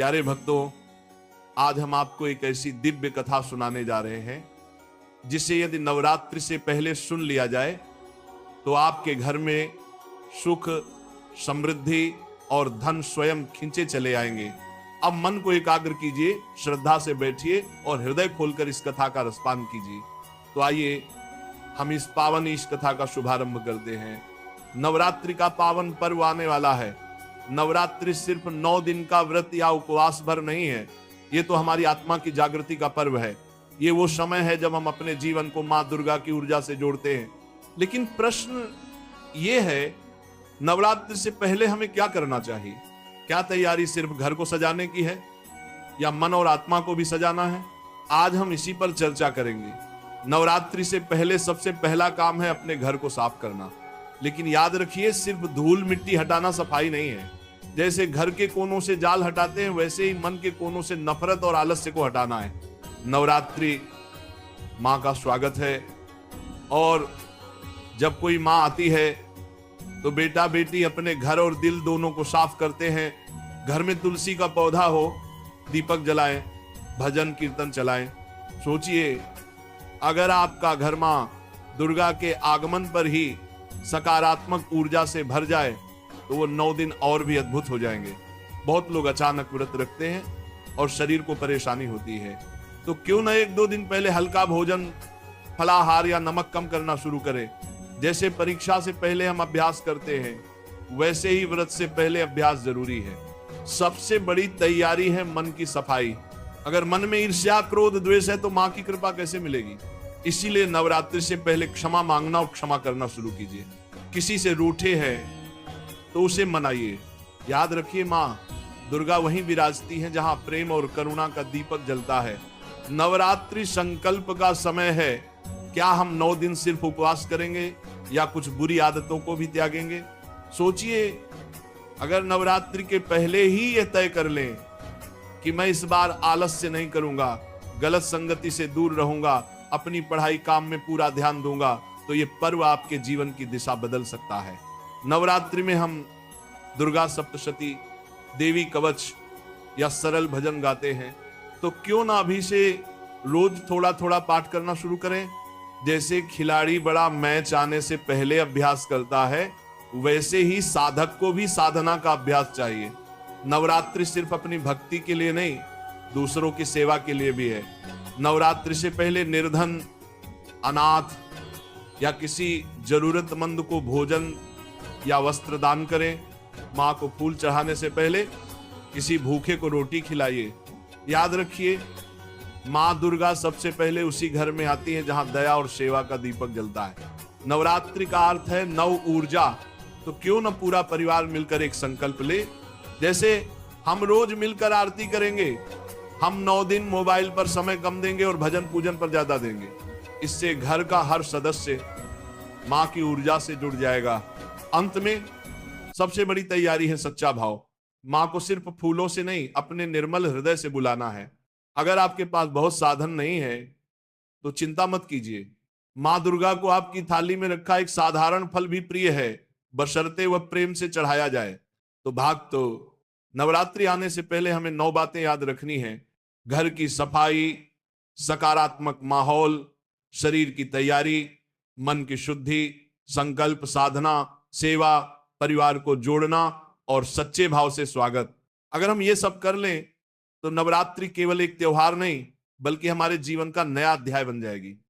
प्यारे भक्तों, आज हम आपको एक ऐसी दिव्य कथा सुनाने जा रहे हैं जिसे यदि नवरात्रि से पहले सुन लिया जाए तो आपके घर में सुख, समृद्धि और धन स्वयं खींचे चले आएंगे। अब मन को एकाग्र कीजिए, श्रद्धा से बैठिए और हृदय खोलकर इस कथा का रसपान कीजिए। तो आइए हम इस पावन इस कथा का शुभारंभ करते हैं। नवरात्रि का पावन पर्व आने वाला है। नवरात्रि सिर्फ 9 दिन का व्रत या उपवास भर नहीं है, ये तो हमारी आत्मा की जागृति का पर्व है। ये वो समय है जब हम अपने जीवन को माँ दुर्गा की ऊर्जा से जोड़ते हैं। लेकिन प्रश्न ये है, नवरात्रि से पहले हमें क्या करना चाहिए? क्या तैयारी सिर्फ घर को सजाने की है या मन और आत्मा को भी सजाना है? आज हम इसी पर चर्चा करेंगे। नवरात्रि से पहले सबसे पहला काम है अपने घर को साफ करना। लेकिन याद रखिए, सिर्फ धूल मिट्टी हटाना सफाई नहीं है। जैसे घर के कोनों से जाल हटाते हैं, वैसे ही मन के कोनों से नफरत और आलस्य को हटाना है। नवरात्रि माँ का स्वागत है और जब कोई माँ आती है तो बेटा बेटी अपने घर और दिल दोनों को साफ करते हैं। घर में तुलसी का पौधा हो, दीपक जलाएं, भजन कीर्तन चलाएं। सोचिए, अगर आपका घर माँ दुर्गा के आगमन पर ही सकारात्मक ऊर्जा से भर जाए तो वो 9 दिन और भी अद्भुत हो जाएंगे। बहुत लोग अचानक व्रत रखते हैं और शरीर को परेशानी होती है, तो क्यों न 1-2 दिन पहले हल्का भोजन, फलाहार या नमक कम करना शुरू करें। जैसे परीक्षा से पहले हम अभ्यास करते हैं, वैसे ही व्रत से पहले अभ्यास जरूरी है। सबसे बड़ी तैयारी है मन की सफाई। अगर मन में ईर्ष्या, क्रोध, द्वेष है तो माँ की कृपा कैसे मिलेगी? इसीलिए नवरात्रि से पहले क्षमा मांगना और क्षमा करना शुरू कीजिए। किसी से रूठे हैं तो उसे मनाइए। याद रखिए, माँ दुर्गा वहीं विराजती है जहां प्रेम और करुणा का दीपक जलता है। नवरात्रि संकल्प का समय है। क्या हम 9 दिन सिर्फ उपवास करेंगे या कुछ बुरी आदतों को भी त्यागेंगे? सोचिए, अगर नवरात्रि के पहले ही यह तय कर लें कि मैं इस बार आलस्य नहीं करूंगा, गलत संगति से दूर रहूंगा, अपनी पढ़ाई काम में पूरा ध्यान दूंगा, तो ये पर्व आपके जीवन की दिशा बदल सकता है। नवरात्रि में हम दुर्गा सप्तशती, देवी कवच या सरल भजन गाते हैं, तो क्यों ना अभी से रोज थोड़ा थोड़ा पाठ करना शुरू करें। जैसे खिलाड़ी बड़ा मैच आने से पहले अभ्यास करता है, वैसे ही साधक को भी साधना का अभ्यास चाहिए। नवरात्रि सिर्फ अपनी भक्ति के लिए नहीं, दूसरों की सेवा के लिए भी है। नवरात्रि से पहले निर्धन, अनाथ या किसी जरूरतमंद को भोजन या वस्त्र दान करें। माँ को फूल चढ़ाने से पहले किसी भूखे को रोटी खिलाइए। याद रखिए, माँ दुर्गा सबसे पहले उसी घर में आती है जहां दया और सेवा का दीपक जलता है। नवरात्रि का अर्थ है नव ऊर्जा, तो क्यों न पूरा परिवार मिलकर एक संकल्प ले। जैसे हम रोज मिलकर आरती करेंगे, हम 9 दिन मोबाइल पर समय कम देंगे और भजन पूजन पर ज्यादा देंगे। इससे घर का हर सदस्य माँ की ऊर्जा से जुड़ जाएगा। अंत में सबसे बड़ी तैयारी है सच्चा भाव। माँ को सिर्फ फूलों से नहीं, अपने निर्मल हृदय से बुलाना है। अगर आपके पास बहुत साधन नहीं है तो चिंता मत कीजिए। माँ दुर्गा को आपकी थाली में रखा एक साधारण फल भी प्रिय है, बशर्ते वह प्रेम से चढ़ाया जाए। तो भक्तों, नवरात्रि आने से पहले हमें 9 बातें याद रखनी है। घर की सफाई, सकारात्मक माहौल, शरीर की तैयारी, मन की शुद्धि, संकल्प, साधना, सेवा, परिवार को जोड़ना और सच्चे भाव से स्वागत। अगर हम ये सब कर लें तो नवरात्रि केवल एक त्योहार नहीं, बल्कि हमारे जीवन का नया अध्याय बन जाएगी।